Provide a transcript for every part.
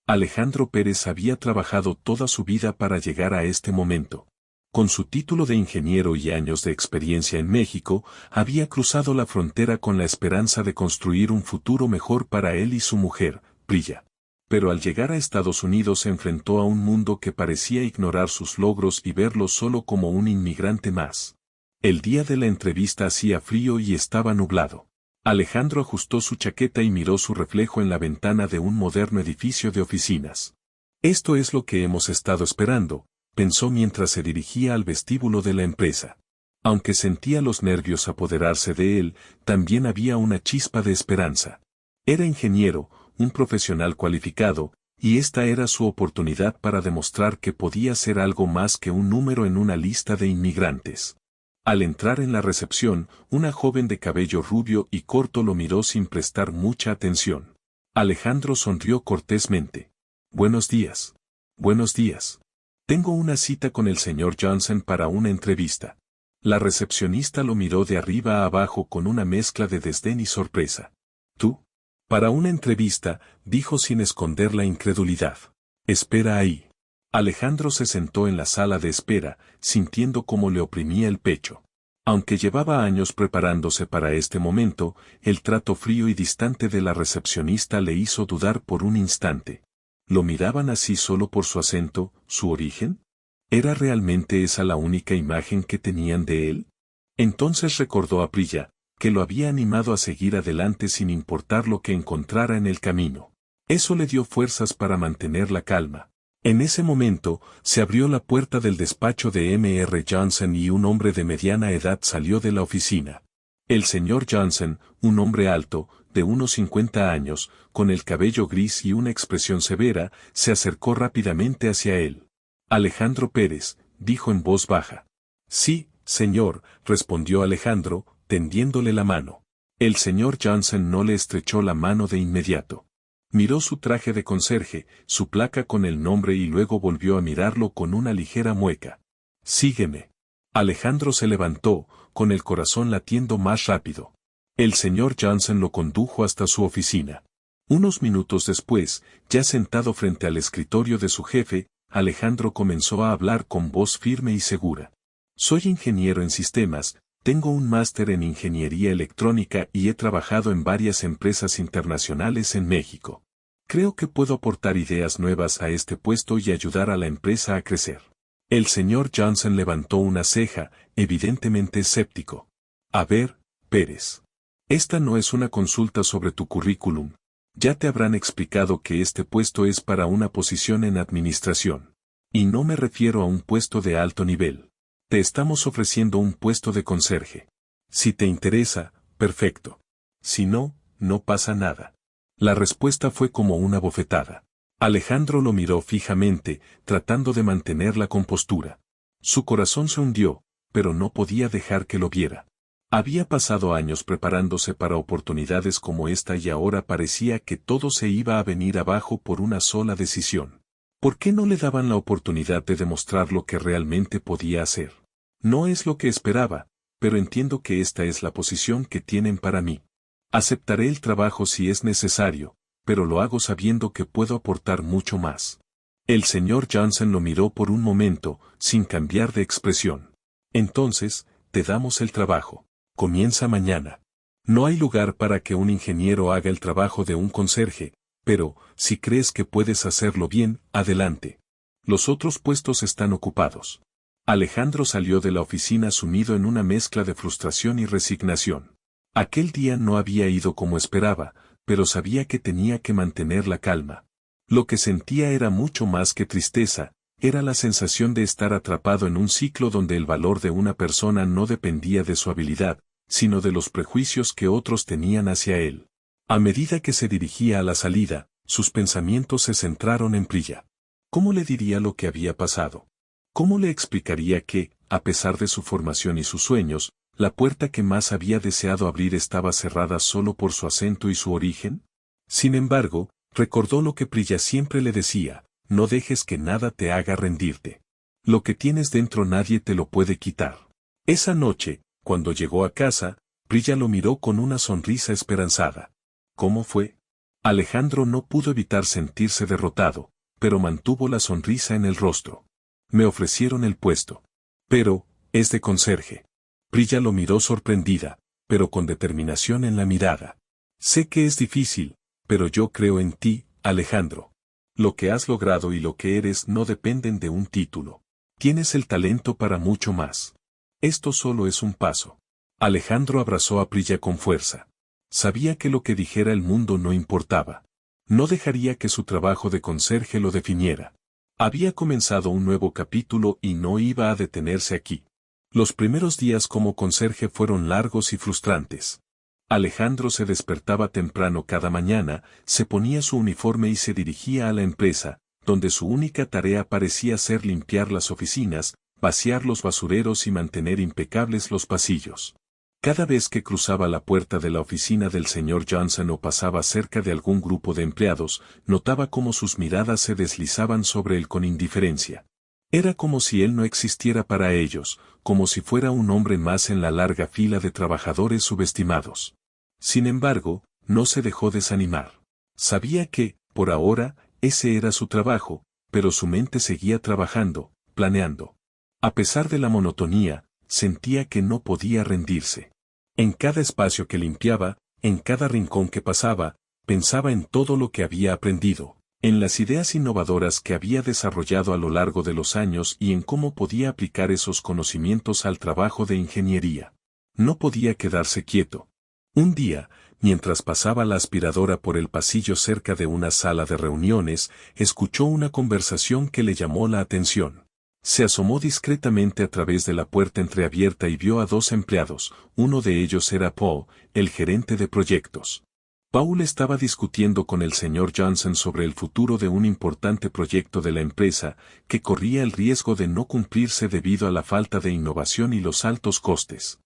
Alejandro Pérez había trabajado toda su vida para llegar a este momento. Con su título de ingeniero y años de experiencia en México, había cruzado la frontera con la esperanza de construir un futuro mejor para él y su mujer, Prilla. Pero al llegar a Estados Unidos se enfrentó a un mundo que parecía ignorar sus logros y verlo solo como un inmigrante más. El día de la entrevista hacía frío y estaba nublado. Alejandro ajustó su chaqueta y miró su reflejo en la ventana de un moderno edificio de oficinas. Esto es lo que hemos estado esperando, pensó mientras se dirigía al vestíbulo de la empresa. Aunque sentía los nervios apoderarse de él, también había una chispa de esperanza. Era ingeniero, un profesional cualificado, y esta era su oportunidad para demostrar que podía ser algo más que un número en una lista de inmigrantes. Al entrar en la recepción, una joven de cabello rubio y corto lo miró sin prestar mucha atención. Alejandro sonrió cortésmente. Buenos días. Buenos días. Tengo una cita con el señor Johnson para una entrevista. La recepcionista lo miró de arriba a abajo con una mezcla de desdén y sorpresa. ¿Tú? Para una entrevista, dijo sin esconder la incredulidad. Espera ahí. Alejandro se sentó en la sala de espera, sintiendo cómo le oprimía el pecho. Aunque llevaba años preparándose para este momento, el trato frío y distante de la recepcionista le hizo dudar por un instante. ¿Lo miraban así solo por su acento, su origen? ¿Era realmente esa la única imagen que tenían de él? Entonces recordó a Prilla, que lo había animado a seguir adelante sin importar lo que encontrara en el camino. Eso le dio fuerzas para mantener la calma. En ese momento, se abrió la puerta del despacho de M.R. Johnson y un hombre de mediana edad salió de la oficina. El señor Johnson, un hombre alto, de unos 50 años, con el cabello gris y una expresión severa, se acercó rápidamente hacia él. Alejandro Pérez, dijo en voz baja. Sí, señor, respondió Alejandro, tendiéndole la mano. El señor Johnson no le estrechó la mano de inmediato. Miró su traje de conserje, su placa con el nombre y luego volvió a mirarlo con una ligera mueca. Sígueme. Alejandro se levantó, con el corazón latiendo más rápido. El señor Johnson lo condujo hasta su oficina. Unos minutos después, ya sentado frente al escritorio de su jefe, Alejandro comenzó a hablar con voz firme y segura. Soy ingeniero en sistemas, tengo un máster en ingeniería electrónica y he trabajado en varias empresas internacionales en México. Creo que puedo aportar ideas nuevas a este puesto y ayudar a la empresa a crecer. El señor Johnson levantó una ceja, evidentemente escéptico. A ver, Pérez. Esta no es una consulta sobre tu currículum. Ya te habrán explicado que este puesto es para una posición en administración. Y no me refiero a un puesto de alto nivel. Te estamos ofreciendo un puesto de conserje. Si te interesa, perfecto. Si no, no pasa nada. La respuesta fue como una bofetada. Alejandro lo miró fijamente, tratando de mantener la compostura. Su corazón se hundió, pero no podía dejar que lo viera. Había pasado años preparándose para oportunidades como esta y ahora parecía que todo se iba a venir abajo por una sola decisión. ¿Por qué no le daban la oportunidad de demostrar lo que realmente podía hacer? No es lo que esperaba, pero entiendo que esta es la posición que tienen para mí. Aceptaré el trabajo si es necesario, pero lo hago sabiendo que puedo aportar mucho más. El señor Johnson lo miró por un momento, sin cambiar de expresión. Entonces, te damos el trabajo. Comienza mañana. No hay lugar para que un ingeniero haga el trabajo de un conserje, pero, si crees que puedes hacerlo bien, adelante. Los otros puestos están ocupados. Alejandro salió de la oficina sumido en una mezcla de frustración y resignación. Aquel día no había ido como esperaba, pero sabía que tenía que mantener la calma. Lo que sentía era mucho más que tristeza, era la sensación de estar atrapado en un ciclo donde el valor de una persona no dependía de su habilidad, sino de los prejuicios que otros tenían hacia él. A medida que se dirigía a la salida, sus pensamientos se centraron en Prilla. ¿Cómo le diría lo que había pasado? ¿Cómo le explicaría que, a pesar de su formación y sus sueños, la puerta que más había deseado abrir estaba cerrada solo por su acento y su origen? Sin embargo, recordó lo que Prilla siempre le decía: no dejes que nada te haga rendirte. Lo que tienes dentro nadie te lo puede quitar. Esa noche, cuando llegó a casa, Prilla lo miró con una sonrisa esperanzada. ¿Cómo fue? Alejandro no pudo evitar sentirse derrotado, pero mantuvo la sonrisa en el rostro. Me ofrecieron el puesto. Pero, es de conserje. Prilla lo miró sorprendida, pero con determinación en la mirada. Sé que es difícil, pero yo creo en ti, Alejandro. Lo que has logrado y lo que eres no dependen de un título. Tienes el talento para mucho más. Esto solo es un paso. Alejandro abrazó a Prilla con fuerza. Sabía que lo que dijera el mundo no importaba. No dejaría que su trabajo de conserje lo definiera. Había comenzado un nuevo capítulo y no iba a detenerse aquí. Los primeros días como conserje fueron largos y frustrantes. Alejandro se despertaba temprano cada mañana, se ponía su uniforme y se dirigía a la empresa, donde su única tarea parecía ser limpiar las oficinas, vaciar los basureros y mantener impecables los pasillos. Cada vez que cruzaba la puerta de la oficina del señor Johnson o pasaba cerca de algún grupo de empleados, notaba cómo sus miradas se deslizaban sobre él con indiferencia. Era como si él no existiera para ellos, como si fuera un hombre más en la larga fila de trabajadores subestimados. Sin embargo, no se dejó desanimar. Sabía que, por ahora, ese era su trabajo, pero su mente seguía trabajando, planeando. A pesar de la monotonía, sentía que no podía rendirse. En cada espacio que limpiaba, en cada rincón que pasaba, pensaba en todo lo que había aprendido, en las ideas innovadoras que había desarrollado a lo largo de los años y en cómo podía aplicar esos conocimientos al trabajo de ingeniería. No podía quedarse quieto. Un día, mientras pasaba la aspiradora por el pasillo cerca de una sala de reuniones, escuchó una conversación que le llamó la atención. Se asomó discretamente a través de la puerta entreabierta y vio a dos empleados, uno de ellos era Paul, el gerente de proyectos. Paul estaba discutiendo con el señor Johnson sobre el futuro de un importante proyecto de la empresa, que corría el riesgo de no cumplirse debido a la falta de innovación y los altos costes.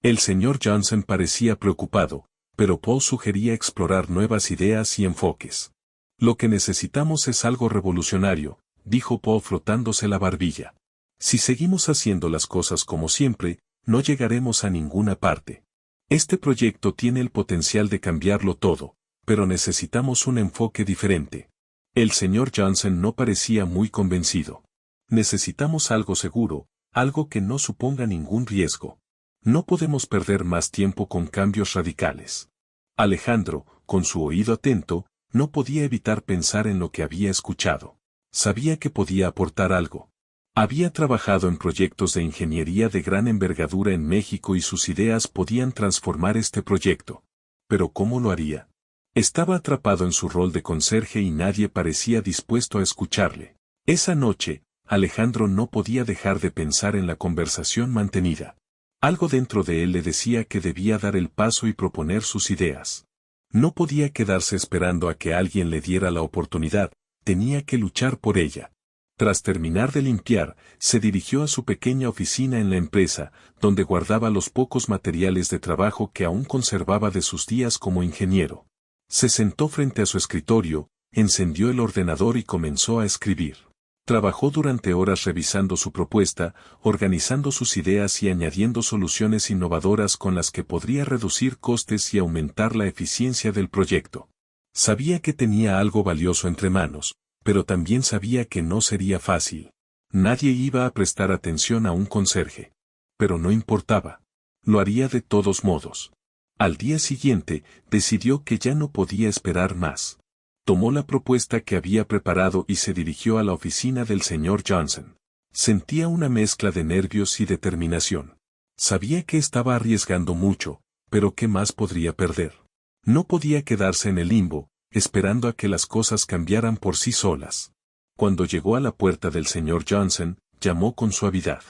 El señor Johnson parecía preocupado, pero Paul sugería explorar nuevas ideas y enfoques. Lo que necesitamos es algo revolucionario, dijo Paul frotándose la barbilla. Si seguimos haciendo las cosas como siempre, no llegaremos a ninguna parte. Este proyecto tiene el potencial de cambiarlo todo, pero necesitamos un enfoque diferente. El señor Johnson no parecía muy convencido. Necesitamos algo seguro, algo que no suponga ningún riesgo. No podemos perder más tiempo con cambios radicales. Alejandro, con su oído atento, no podía evitar pensar en lo que había escuchado. Sabía que podía aportar algo. Había trabajado en proyectos de ingeniería de gran envergadura en México y sus ideas podían transformar este proyecto. Pero ¿cómo lo haría? Estaba atrapado en su rol de conserje y nadie parecía dispuesto a escucharle. Esa noche, Alejandro no podía dejar de pensar en la conversación mantenida. Algo dentro de él le decía que debía dar el paso y proponer sus ideas. No podía quedarse esperando a que alguien le diera la oportunidad, tenía que luchar por ella. Tras terminar de limpiar, se dirigió a su pequeña oficina en la empresa, donde guardaba los pocos materiales de trabajo que aún conservaba de sus días como ingeniero. Se sentó frente a su escritorio, encendió el ordenador y comenzó a escribir. Trabajó durante horas revisando su propuesta, organizando sus ideas y añadiendo soluciones innovadoras con las que podría reducir costes y aumentar la eficiencia del proyecto. Sabía que tenía algo valioso entre manos, pero también sabía que no sería fácil. Nadie iba a prestar atención a un conserje. Pero no importaba. Lo haría de todos modos. Al día siguiente, decidió que ya no podía esperar más. Tomó la propuesta que había preparado y se dirigió a la oficina del señor Johnson. Sentía una mezcla de nervios y determinación. Sabía que estaba arriesgando mucho, pero ¿qué más podría perder? No podía quedarse en el limbo, esperando a que las cosas cambiaran por sí solas. Cuando llegó a la puerta del señor Johnson, llamó con suavidad.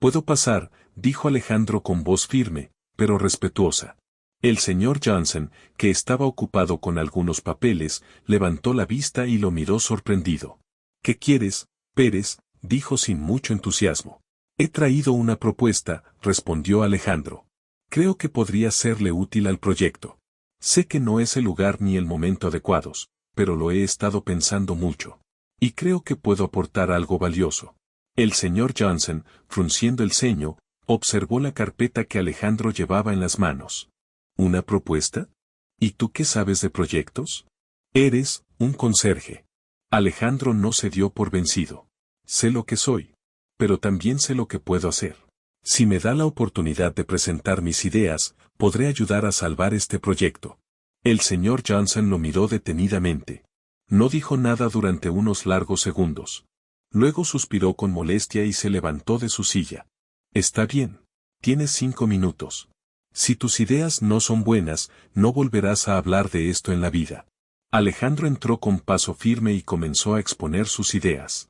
«¿Puedo pasar?», dijo Alejandro con voz firme, pero respetuosa. El señor Johnson, que estaba ocupado con algunos papeles, levantó la vista y lo miró sorprendido. «¿Qué quieres, Pérez?», dijo sin mucho entusiasmo. «He traído una propuesta», respondió Alejandro. «Creo que podría serle útil al proyecto. Sé que no es el lugar ni el momento adecuados, pero lo he estado pensando mucho. Y creo que puedo aportar algo valioso». El señor Johnson, frunciendo el ceño, observó la carpeta que Alejandro llevaba en las manos. «¿Una propuesta? ¿Y tú qué sabes de proyectos?». Eres un conserje. Alejandro no se dio por vencido. Sé lo que soy, pero también sé lo que puedo hacer. Si me da la oportunidad de presentar mis ideas, podré ayudar a salvar este proyecto. El señor Johnson lo miró detenidamente. No dijo nada durante unos largos segundos. Luego suspiró con molestia y se levantó de su silla. Está bien. Tienes 5 minutos. Si tus ideas no son buenas, no volverás a hablar de esto en la vida. Alejandro entró con paso firme y comenzó a exponer sus ideas.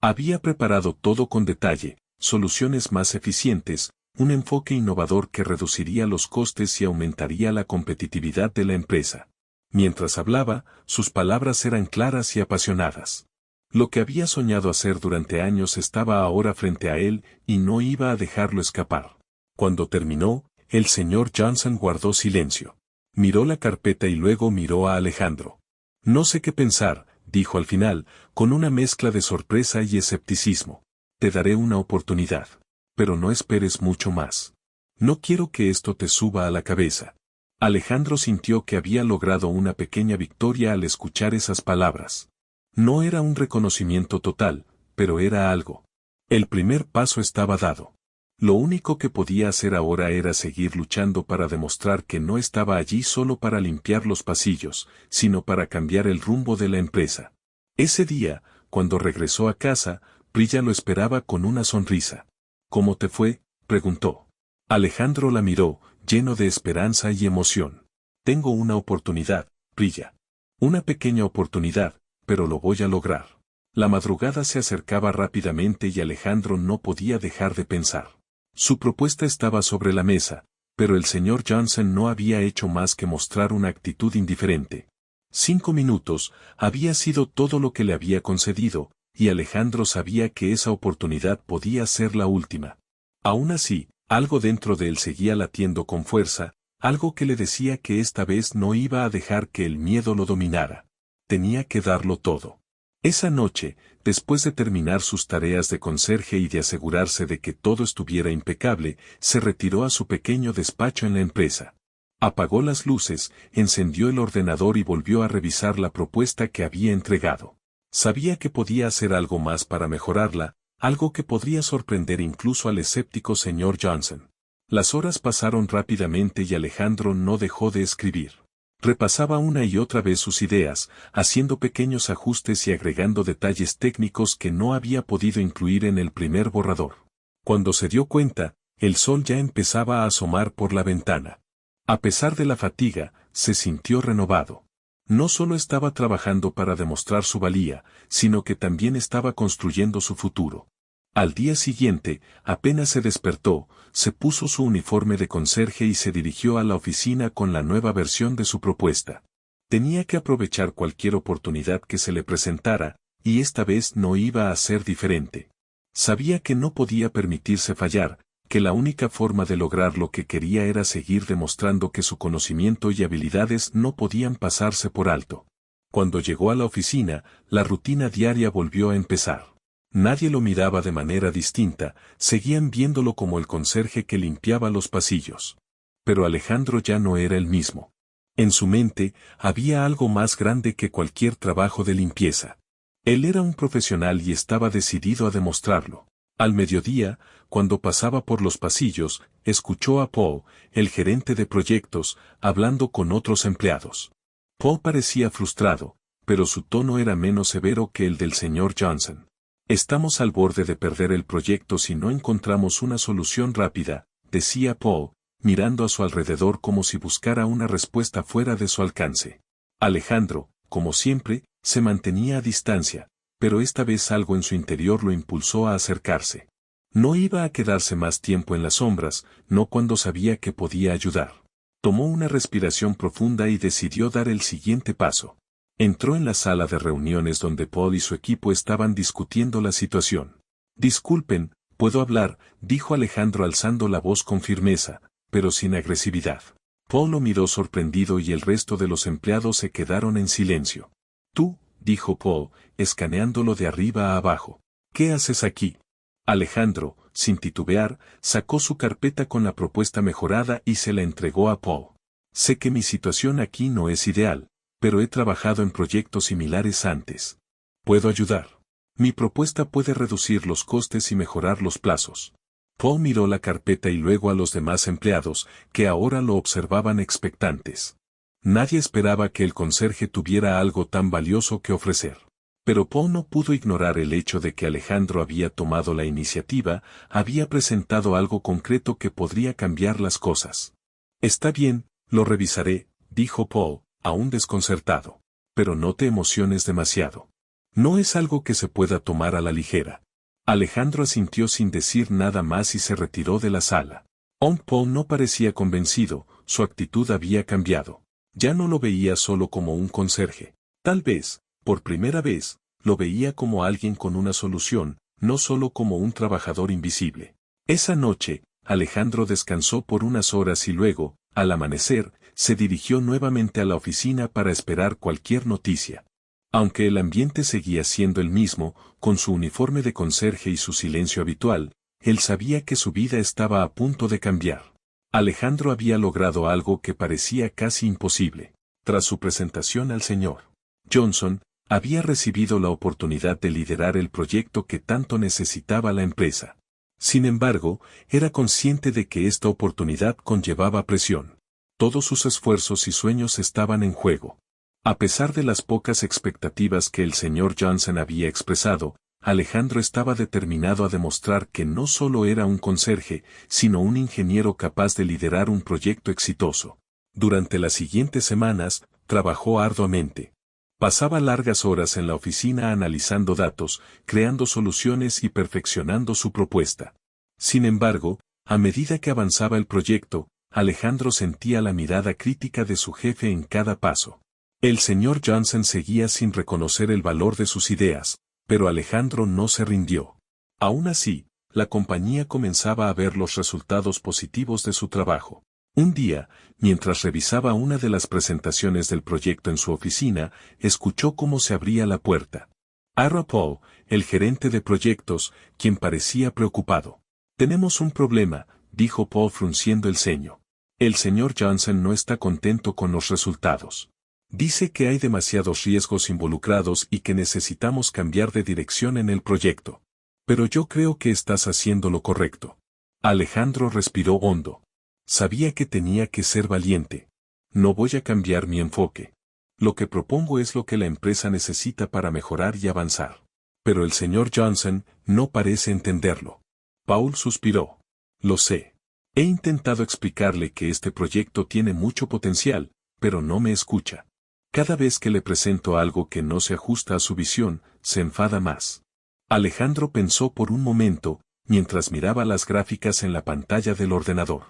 Había preparado todo con detalle, soluciones más eficientes, un enfoque innovador que reduciría los costes y aumentaría la competitividad de la empresa. Mientras hablaba, sus palabras eran claras y apasionadas. Lo que había soñado hacer durante años estaba ahora frente a él y no iba a dejarlo escapar. Cuando terminó, el señor Johnson guardó silencio. Miró la carpeta y luego miró a Alejandro. No sé qué pensar, dijo al final, con una mezcla de sorpresa y escepticismo. Te daré una oportunidad. Pero no esperes mucho más. No quiero que esto te suba a la cabeza. Alejandro sintió que había logrado una pequeña victoria al escuchar esas palabras. No era un reconocimiento total, pero era algo. El primer paso estaba dado. Lo único que podía hacer ahora era seguir luchando para demostrar que no estaba allí solo para limpiar los pasillos, sino para cambiar el rumbo de la empresa. Ese día, cuando regresó a casa, Prilla lo esperaba con una sonrisa. ¿Cómo te fue?, preguntó. Alejandro la miró, lleno de esperanza y emoción. Tengo una oportunidad, Prilla. Una pequeña oportunidad, pero lo voy a lograr. La madrugada se acercaba rápidamente y Alejandro no podía dejar de pensar. Su propuesta estaba sobre la mesa, pero el señor Johnson no había hecho más que mostrar una actitud indiferente. 5 minutos había sido todo lo que le había concedido, y Alejandro sabía que esa oportunidad podía ser la última. Aún así, algo dentro de él seguía latiendo con fuerza, algo que le decía que esta vez no iba a dejar que el miedo lo dominara. Tenía que darlo todo. Esa noche, después de terminar sus tareas de conserje y de asegurarse de que todo estuviera impecable, se retiró a su pequeño despacho en la empresa. Apagó las luces, encendió el ordenador y volvió a revisar la propuesta que había entregado. Sabía que podía hacer algo más para mejorarla, algo que podría sorprender incluso al escéptico señor Johnson. Las horas pasaron rápidamente y Alejandro no dejó de escribir. Repasaba una y otra vez sus ideas, haciendo pequeños ajustes y agregando detalles técnicos que no había podido incluir en el primer borrador. Cuando se dio cuenta, el sol ya empezaba a asomar por la ventana. A pesar de la fatiga, se sintió renovado. No solo estaba trabajando para demostrar su valía, sino que también estaba construyendo su futuro. Al día siguiente, apenas se despertó, se puso su uniforme de conserje y se dirigió a la oficina con la nueva versión de su propuesta. Tenía que aprovechar cualquier oportunidad que se le presentara, y esta vez no iba a ser diferente. Sabía que no podía permitirse fallar, que la única forma de lograr lo que quería era seguir demostrando que su conocimiento y habilidades no podían pasarse por alto. Cuando llegó a la oficina, la rutina diaria volvió a empezar. Nadie lo miraba de manera distinta, seguían viéndolo como el conserje que limpiaba los pasillos. Pero Alejandro ya no era el mismo. En su mente, había algo más grande que cualquier trabajo de limpieza. Él era un profesional y estaba decidido a demostrarlo. Al mediodía, cuando pasaba por los pasillos, escuchó a Paul, el gerente de proyectos, hablando con otros empleados. Paul parecía frustrado, pero su tono era menos severo que el del señor Johnson. Estamos al borde de perder el proyecto si no encontramos una solución rápida, decía Paul, mirando a su alrededor como si buscara una respuesta fuera de su alcance. Alejandro, como siempre, se mantenía a distancia, pero esta vez algo en su interior lo impulsó a acercarse. No iba a quedarse más tiempo en las sombras, no cuando sabía que podía ayudar. Tomó una respiración profunda y decidió dar el siguiente paso. Entró en la sala de reuniones donde Paul y su equipo estaban discutiendo la situación. Disculpen, ¿puedo hablar?, dijo Alejandro alzando la voz con firmeza, pero sin agresividad. Paul lo miró sorprendido y el resto de los empleados se quedaron en silencio. Tú, dijo Paul, escaneándolo de arriba a abajo. ¿Qué haces aquí? Alejandro, sin titubear, sacó su carpeta con la propuesta mejorada y se la entregó a Paul. Sé que mi situación aquí no es ideal, pero he trabajado en proyectos similares antes. Puedo ayudar. Mi propuesta puede reducir los costes y mejorar los plazos. Paul miró la carpeta y luego a los demás empleados, que ahora lo observaban expectantes. Nadie esperaba que el conserje tuviera algo tan valioso que ofrecer. Pero Paul no pudo ignorar el hecho de que Alejandro había tomado la iniciativa, había presentado algo concreto que podría cambiar las cosas. Está bien, lo revisaré, dijo Paul, aún desconcertado. Pero no te emociones demasiado. No es algo que se pueda tomar a la ligera. Alejandro asintió sin decir nada más y se retiró de la sala. Paul no parecía convencido, su actitud había cambiado. Ya no lo veía solo como un conserje. Tal vez, por primera vez, lo veía como alguien con una solución, no solo como un trabajador invisible. Esa noche, Alejandro descansó por unas horas y luego, al amanecer, se dirigió nuevamente a la oficina para esperar cualquier noticia. Aunque el ambiente seguía siendo el mismo, con su uniforme de conserje y su silencio habitual, él sabía que su vida estaba a punto de cambiar. Alejandro había logrado algo que parecía casi imposible. Tras su presentación al señor Johnson, había recibido la oportunidad de liderar el proyecto que tanto necesitaba la empresa. Sin embargo, era consciente de que esta oportunidad conllevaba presión. Todos sus esfuerzos y sueños estaban en juego. A pesar de las pocas expectativas que el señor Johnson había expresado, Alejandro estaba determinado a demostrar que no solo era un conserje, sino un ingeniero capaz de liderar un proyecto exitoso. Durante las siguientes semanas, trabajó arduamente. Pasaba largas horas en la oficina analizando datos, creando soluciones y perfeccionando su propuesta. Sin embargo, a medida que avanzaba el proyecto, Alejandro sentía la mirada crítica de su jefe en cada paso. El señor Johnson seguía sin reconocer el valor de sus ideas, pero Alejandro no se rindió. Aún así, la compañía comenzaba a ver los resultados positivos de su trabajo. Un día, mientras revisaba una de las presentaciones del proyecto en su oficina, escuchó cómo se abría la puerta. Era Paul, el gerente de proyectos, quien parecía preocupado. Tenemos un problema, dijo Paul frunciendo el ceño. El señor Johnson no está contento con los resultados. Dice que hay demasiados riesgos involucrados y que necesitamos cambiar de dirección en el proyecto. Pero yo creo que estás haciendo lo correcto. Alejandro respiró hondo. Sabía que tenía que ser valiente. No voy a cambiar mi enfoque. Lo que propongo es lo que la empresa necesita para mejorar y avanzar. Pero el señor Johnson no parece entenderlo. Paul suspiró. Lo sé. He intentado explicarle que este proyecto tiene mucho potencial, pero no me escucha. Cada vez que le presento algo que no se ajusta a su visión, se enfada más. Alejandro pensó por un momento, mientras miraba las gráficas en la pantalla del ordenador.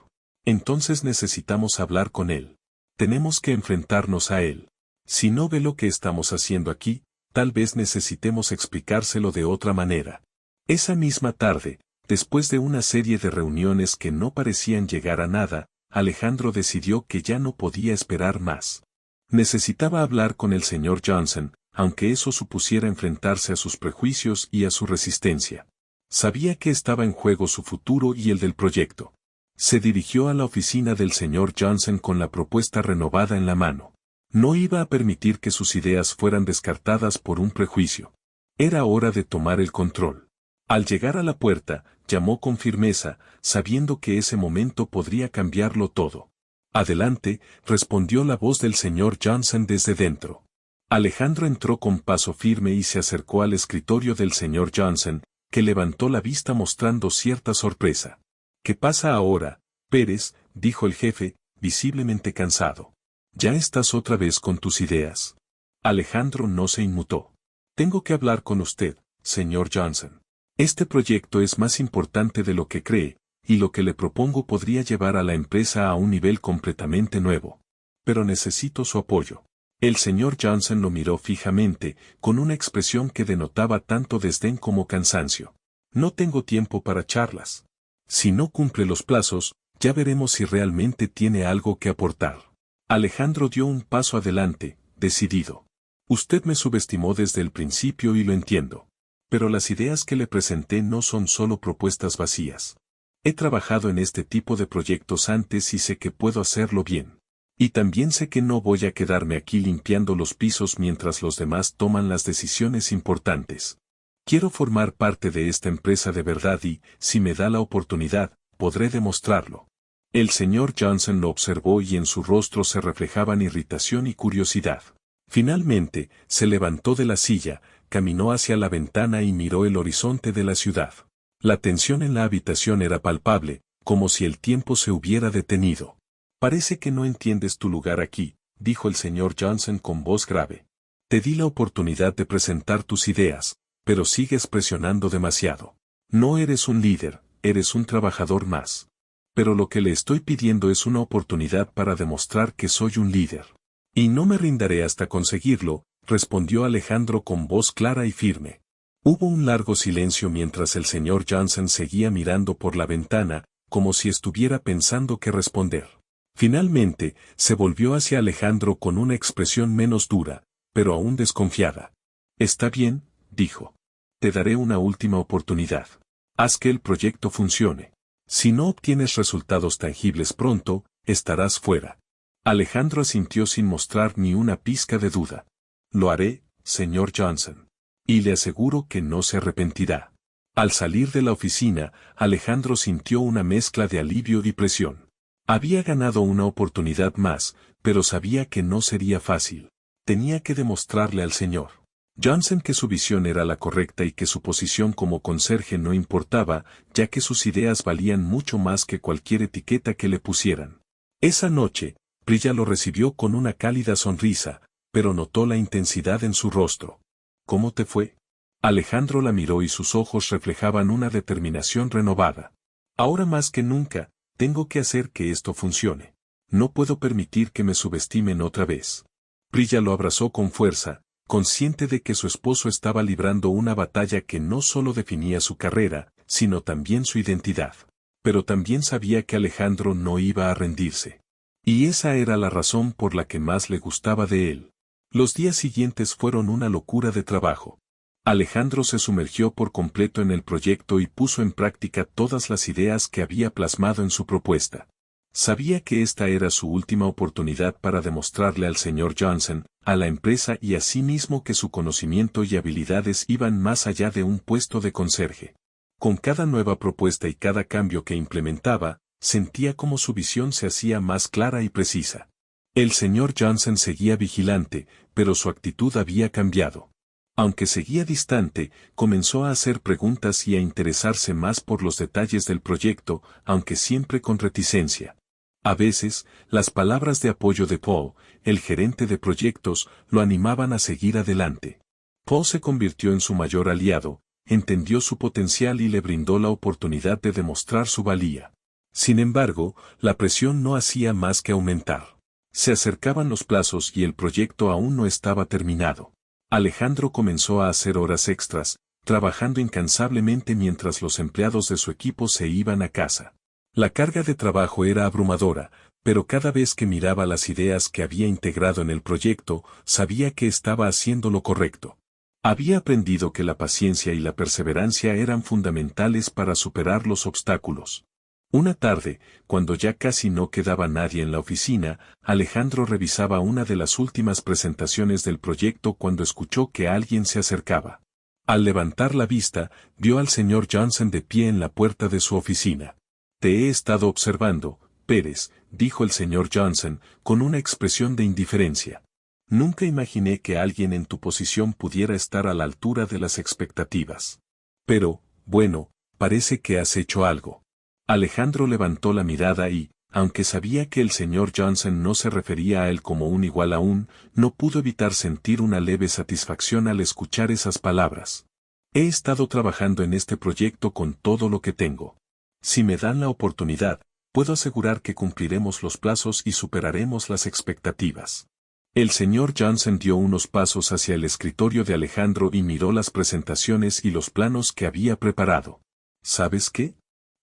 Entonces necesitamos hablar con él. Tenemos que enfrentarnos a él. Si no ve lo que estamos haciendo aquí, tal vez necesitemos explicárselo de otra manera. Esa misma tarde, después de una serie de reuniones que no parecían llegar a nada, Alejandro decidió que ya no podía esperar más. Necesitaba hablar con el señor Johnson, aunque eso supusiera enfrentarse a sus prejuicios y a su resistencia. Sabía que estaba en juego su futuro y el del proyecto. Se dirigió a la oficina del señor Johnson con la propuesta renovada en la mano. No iba a permitir que sus ideas fueran descartadas por un prejuicio. Era hora de tomar el control. Al llegar a la puerta, llamó con firmeza, sabiendo que ese momento podría cambiarlo todo. Adelante, respondió la voz del señor Johnson desde dentro. Alejandro entró con paso firme y se acercó al escritorio del señor Johnson, que levantó la vista mostrando cierta sorpresa. ¿Qué pasa ahora, Pérez?, dijo el jefe, visiblemente cansado. ¿Ya estás otra vez con tus ideas? Alejandro no se inmutó. Tengo que hablar con usted, señor Johnson. Este proyecto es más importante de lo que cree, y lo que le propongo podría llevar a la empresa a un nivel completamente nuevo. Pero necesito su apoyo. El señor Johnson lo miró fijamente, con una expresión que denotaba tanto desdén como cansancio. No tengo tiempo para charlas. Si no cumple los plazos, ya veremos si realmente tiene algo que aportar. Alejandro dio un paso adelante, decidido. Usted me subestimó desde el principio y lo entiendo. Pero las ideas que le presenté no son solo propuestas vacías. He trabajado en este tipo de proyectos antes y sé que puedo hacerlo bien. Y también sé que no voy a quedarme aquí limpiando los pisos mientras los demás toman las decisiones importantes. Quiero formar parte de esta empresa de verdad y, si me da la oportunidad, podré demostrarlo. El señor Johnson lo observó y en su rostro se reflejaban irritación y curiosidad. Finalmente, se levantó de la silla, caminó hacia la ventana y miró el horizonte de la ciudad. La tensión en la habitación era palpable, como si el tiempo se hubiera detenido. Parece que no entiendes tu lugar aquí, dijo el señor Johnson con voz grave. Te di la oportunidad de presentar tus ideas, pero sigues presionando demasiado. No eres un líder, eres un trabajador más. Pero lo que le estoy pidiendo es una oportunidad para demostrar que soy un líder. Y no me rindaré hasta conseguirlo, respondió Alejandro con voz clara y firme. Hubo un largo silencio mientras el señor Johnson seguía mirando por la ventana, como si estuviera pensando qué responder. Finalmente, se volvió hacia Alejandro con una expresión menos dura, pero aún desconfiada. Está bien, dijo. Te daré una última oportunidad. Haz que el proyecto funcione. Si no obtienes resultados tangibles pronto, estarás fuera. Alejandro asintió sin mostrar ni una pizca de duda. Lo haré, señor Johnson. Y le aseguro que no se arrepentirá. Al salir de la oficina, Alejandro sintió una mezcla de alivio y presión. Había ganado una oportunidad más, pero sabía que no sería fácil. Tenía que demostrarle al señor Johnson que su visión era la correcta y que su posición como conserje no importaba, ya que sus ideas valían mucho más que cualquier etiqueta que le pusieran. Esa noche, Priya lo recibió con una cálida sonrisa, pero notó la intensidad en su rostro. ¿Cómo te fue? Alejandro la miró y sus ojos reflejaban una determinación renovada. Ahora más que nunca, tengo que hacer que esto funcione. No puedo permitir que me subestimen otra vez. Priya lo abrazó con fuerza, consciente de que su esposo estaba librando una batalla que no solo definía su carrera, sino también su identidad. Pero también sabía que Alejandro no iba a rendirse. Y esa era la razón por la que más le gustaba de él. Los días siguientes fueron una locura de trabajo. Alejandro se sumergió por completo en el proyecto y puso en práctica todas las ideas que había plasmado en su propuesta. Sabía que esta era su última oportunidad para demostrarle al señor Johnson, a la empresa y a sí mismo que su conocimiento y habilidades iban más allá de un puesto de conserje. Con cada nueva propuesta y cada cambio que implementaba, sentía como su visión se hacía más clara y precisa. El señor Johnson seguía vigilante, pero su actitud había cambiado. Aunque seguía distante, comenzó a hacer preguntas y a interesarse más por los detalles del proyecto, aunque siempre con reticencia. A veces, las palabras de apoyo de Paul, el gerente de proyectos, lo animaban a seguir adelante. Paul se convirtió en su mayor aliado, entendió su potencial y le brindó la oportunidad de demostrar su valía. Sin embargo, la presión no hacía más que aumentar. Se acercaban los plazos y el proyecto aún no estaba terminado. Alejandro comenzó a hacer horas extras, trabajando incansablemente mientras los empleados de su equipo se iban a casa. La carga de trabajo era abrumadora, pero cada vez que miraba las ideas que había integrado en el proyecto, sabía que estaba haciendo lo correcto. Había aprendido que la paciencia y la perseverancia eran fundamentales para superar los obstáculos. Una tarde, cuando ya casi no quedaba nadie en la oficina, Alejandro revisaba una de las últimas presentaciones del proyecto cuando escuchó que alguien se acercaba. Al levantar la vista, vio al señor Johnson de pie en la puerta de su oficina. Te he estado observando, Pérez, dijo el señor Johnson, con una expresión de indiferencia. Nunca imaginé que alguien en tu posición pudiera estar a la altura de las expectativas. Pero, bueno, parece que has hecho algo. Alejandro levantó la mirada y, aunque sabía que el señor Johnson no se refería a él como un igual aún, no pudo evitar sentir una leve satisfacción al escuchar esas palabras. He estado trabajando en este proyecto con todo lo que tengo. Si me dan la oportunidad, puedo asegurar que cumpliremos los plazos y superaremos las expectativas. El señor Johnson dio unos pasos hacia el escritorio de Alejandro y miró las presentaciones y los planos que había preparado. ¿Sabes qué?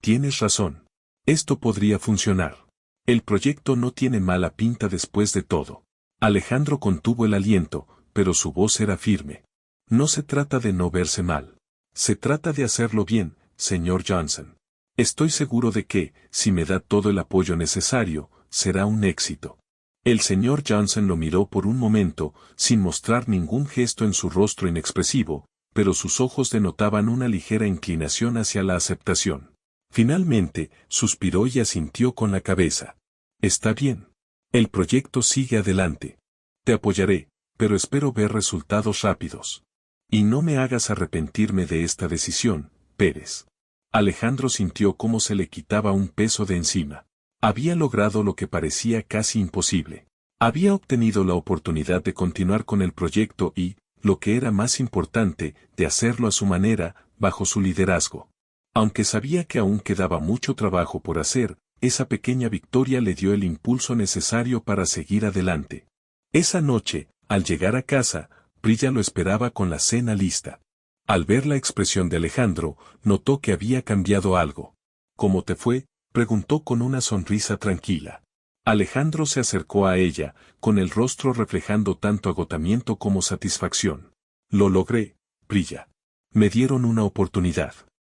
Tienes razón. Esto podría funcionar. El proyecto no tiene mala pinta después de todo. Alejandro contuvo el aliento, pero su voz era firme. No se trata de no verse mal. Se trata de hacerlo bien, señor Johnson. Estoy seguro de que, si me da todo el apoyo necesario, será un éxito. El señor Johnson lo miró por un momento, sin mostrar ningún gesto en su rostro inexpresivo, pero sus ojos denotaban una ligera inclinación hacia la aceptación. Finalmente, suspiró y asintió con la cabeza. Está bien. El proyecto sigue adelante. Te apoyaré, pero espero ver resultados rápidos. Y no me hagas arrepentirme de esta decisión, Pérez. Alejandro sintió cómo se le quitaba un peso de encima. Había logrado lo que parecía casi imposible. Había obtenido la oportunidad de continuar con el proyecto y, lo que era más importante, de hacerlo a su manera, bajo su liderazgo. Aunque sabía que aún quedaba mucho trabajo por hacer, esa pequeña victoria le dio el impulso necesario para seguir adelante. Esa noche, al llegar a casa, Prilla lo esperaba con la cena lista. Al ver la expresión de Alejandro, notó que había cambiado algo. ¿Cómo te fue?, preguntó con una sonrisa tranquila. Alejandro se acercó a ella, con el rostro reflejando tanto agotamiento como satisfacción. Lo logré, Prilla. Me dieron una oportunidad.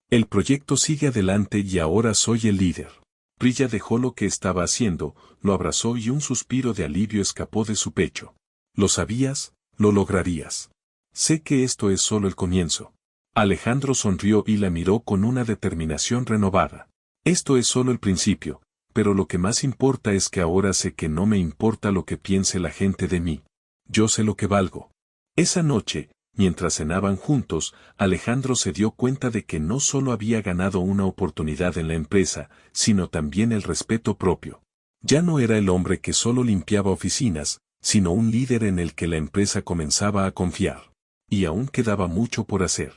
El proyecto sigue adelante y ahora soy el líder. Prilla dejó lo que estaba haciendo, lo abrazó y un suspiro de alivio escapó de su pecho. ¿Lo sabías? Lo lograrías. Sé que esto es solo el comienzo. Alejandro sonrió y la miró con una determinación renovada. Esto es solo el principio, pero lo que más importa es que ahora sé que no me importa lo que piense la gente de mí. Yo sé lo que valgo. Esa noche, mientras cenaban juntos, Alejandro se dio cuenta de que no solo había ganado una oportunidad en la empresa, sino también el respeto propio. Ya no era el hombre que solo limpiaba oficinas, sino un líder en el que la empresa comenzaba a confiar. Y aún quedaba mucho por hacer.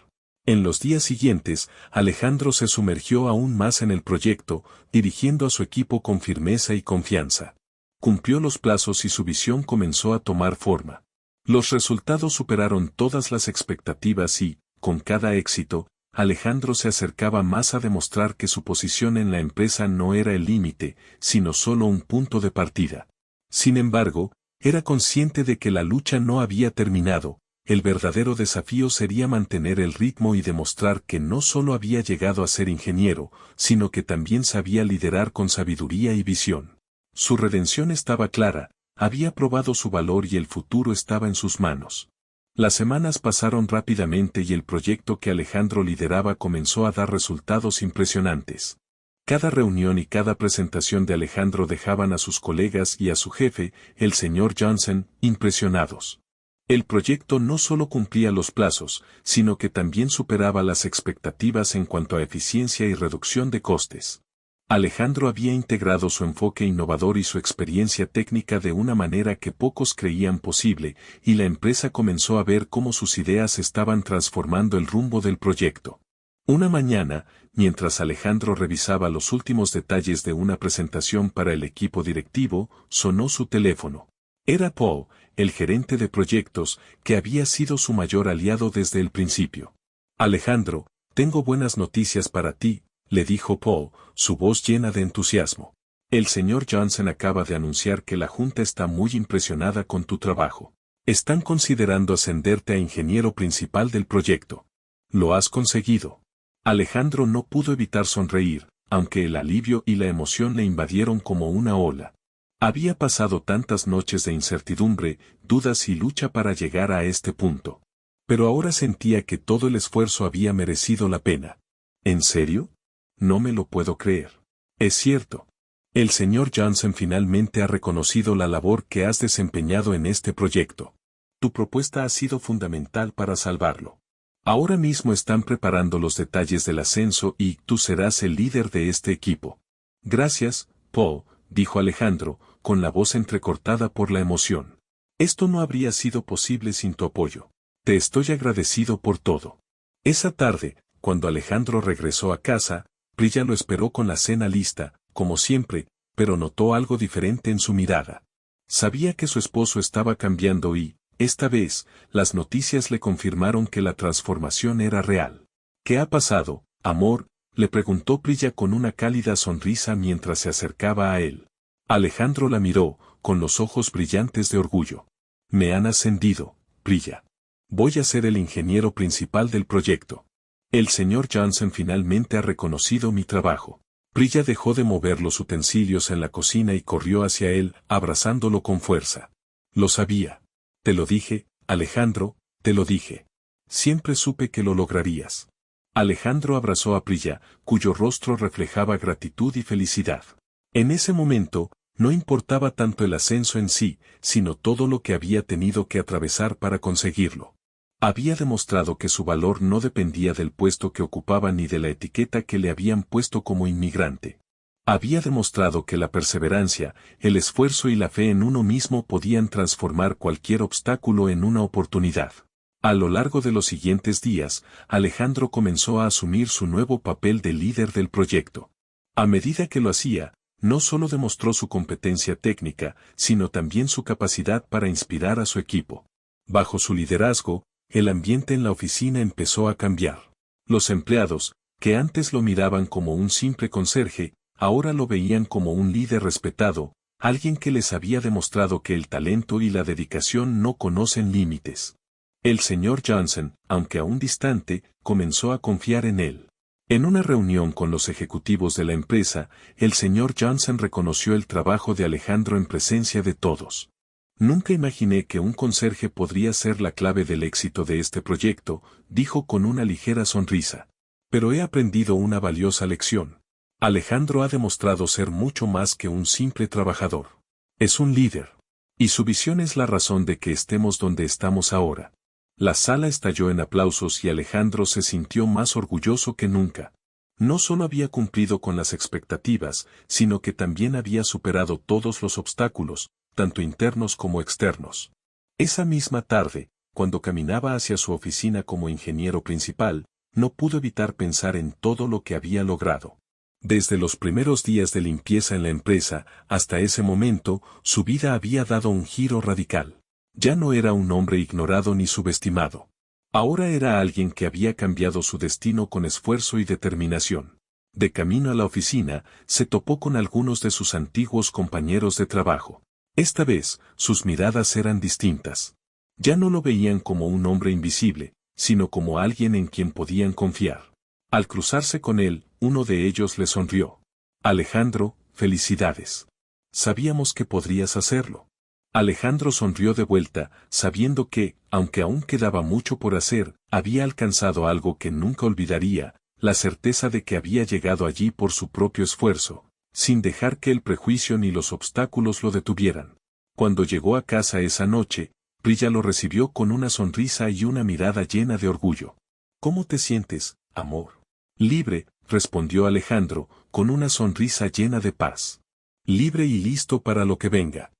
En los días siguientes, Alejandro se sumergió aún más en el proyecto, dirigiendo a su equipo con firmeza y confianza. Cumplió los plazos y su visión comenzó a tomar forma. Los resultados superaron todas las expectativas y, con cada éxito, Alejandro se acercaba más a demostrar que su posición en la empresa no era el límite, sino solo un punto de partida. Sin embargo, era consciente de que la lucha no había terminado. El verdadero desafío sería mantener el ritmo y demostrar que no solo había llegado a ser ingeniero, sino que también sabía liderar con sabiduría y visión. Su redención estaba clara, había probado su valor y el futuro estaba en sus manos. Las semanas pasaron rápidamente y el proyecto que Alejandro lideraba comenzó a dar resultados impresionantes. Cada reunión y cada presentación de Alejandro dejaban a sus colegas y a su jefe, el señor Johnson, impresionados. El proyecto no solo cumplía los plazos, sino que también superaba las expectativas en cuanto a eficiencia y reducción de costes. Alejandro había integrado su enfoque innovador y su experiencia técnica de una manera que pocos creían posible, y la empresa comenzó a ver cómo sus ideas estaban transformando el rumbo del proyecto. Una mañana, mientras Alejandro revisaba los últimos detalles de una presentación para el equipo directivo, sonó su teléfono. Era Paul, el gerente de proyectos, que había sido su mayor aliado desde el principio. Alejandro, tengo buenas noticias para ti, le dijo Paul, su voz llena de entusiasmo. El señor Johnson acaba de anunciar que la junta está muy impresionada con tu trabajo. Están considerando ascenderte a ingeniero principal del proyecto. Lo has conseguido. Alejandro no pudo evitar sonreír, aunque el alivio y la emoción le invadieron como una ola. Había pasado tantas noches de incertidumbre, dudas y lucha para llegar a este punto. Pero ahora sentía que todo el esfuerzo había merecido la pena. ¿En serio? No me lo puedo creer. Es cierto. El señor Johnson finalmente ha reconocido la labor que has desempeñado en este proyecto. Tu propuesta ha sido fundamental para salvarlo. Ahora mismo están preparando los detalles del ascenso y tú serás el líder de este equipo. Gracias, Paul, dijo Alejandro, con la voz entrecortada por la emoción. Esto no habría sido posible sin tu apoyo. Te estoy agradecido por todo. Esa tarde, cuando Alejandro regresó a casa, Prilla lo esperó con la cena lista, como siempre, pero notó algo diferente en su mirada. Sabía que su esposo estaba cambiando y, esta vez, las noticias le confirmaron que la transformación era real. ¿Qué ha pasado, amor?, le preguntó Prilla con una cálida sonrisa mientras se acercaba a él. Alejandro la miró, con los ojos brillantes de orgullo. Me han ascendido, Prilla. Voy a ser el ingeniero principal del proyecto. El señor Johnson finalmente ha reconocido mi trabajo. Prilla dejó de mover los utensilios en la cocina y corrió hacia él, abrazándolo con fuerza. Lo sabía. Te lo dije, Alejandro, te lo dije. Siempre supe que lo lograrías. Alejandro abrazó a Prilla, cuyo rostro reflejaba gratitud y felicidad. En ese momento, no importaba tanto el ascenso en sí, sino todo lo que había tenido que atravesar para conseguirlo. Había demostrado que su valor no dependía del puesto que ocupaba ni de la etiqueta que le habían puesto como inmigrante. Había demostrado que la perseverancia, el esfuerzo y la fe en uno mismo podían transformar cualquier obstáculo en una oportunidad. A lo largo de los siguientes días, Alejandro comenzó a asumir su nuevo papel de líder del proyecto. A medida que lo hacía, no solo demostró su competencia técnica, sino también su capacidad para inspirar a su equipo. Bajo su liderazgo, el ambiente en la oficina empezó a cambiar. Los empleados, que antes lo miraban como un simple conserje, ahora lo veían como un líder respetado, alguien que les había demostrado que el talento y la dedicación no conocen límites. El señor Johnson, aunque aún distante, comenzó a confiar en él. En una reunión con los ejecutivos de la empresa, el señor Johnson reconoció el trabajo de Alejandro en presencia de todos. Nunca imaginé que un conserje podría ser la clave del éxito de este proyecto, dijo con una ligera sonrisa. Pero he aprendido una valiosa lección. Alejandro ha demostrado ser mucho más que un simple trabajador. Es un líder. Y su visión es la razón de que estemos donde estamos ahora. La sala estalló en aplausos y Alejandro se sintió más orgulloso que nunca. No solo había cumplido con las expectativas, sino que también había superado todos los obstáculos, tanto internos como externos. Esa misma tarde, cuando caminaba hacia su oficina como ingeniero principal, no pudo evitar pensar en todo lo que había logrado. Desde los primeros días de limpieza en la empresa hasta ese momento, su vida había dado un giro radical. Ya no era un hombre ignorado ni subestimado. Ahora era alguien que había cambiado su destino con esfuerzo y determinación. De camino a la oficina, se topó con algunos de sus antiguos compañeros de trabajo. Esta vez, sus miradas eran distintas. Ya no lo veían como un hombre invisible, sino como alguien en quien podían confiar. Al cruzarse con él, uno de ellos le sonrió. Alejandro, felicidades. Sabíamos que podrías hacerlo. Alejandro sonrió de vuelta, sabiendo que, aunque aún quedaba mucho por hacer, había alcanzado algo que nunca olvidaría, la certeza de que había llegado allí por su propio esfuerzo, sin dejar que el prejuicio ni los obstáculos lo detuvieran. Cuando llegó a casa esa noche, Prilla lo recibió con una sonrisa y una mirada llena de orgullo. ¿Cómo te sientes, amor? Libre, respondió Alejandro, con una sonrisa llena de paz. Libre y listo para lo que venga.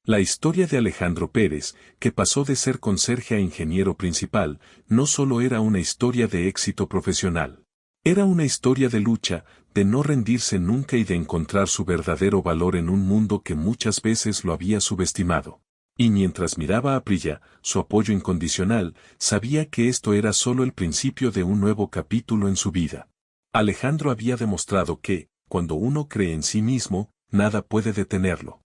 La historia de Alejandro Pérez, que pasó de ser conserje a ingeniero principal, no solo era una historia de éxito profesional. Era una historia de lucha, de no rendirse nunca y de encontrar su verdadero valor en un mundo que muchas veces lo había subestimado. Y mientras miraba a Prilla, su apoyo incondicional, sabía que esto era solo el principio de un nuevo capítulo en su vida. Alejandro había demostrado que, cuando uno cree en sí mismo, nada puede detenerlo.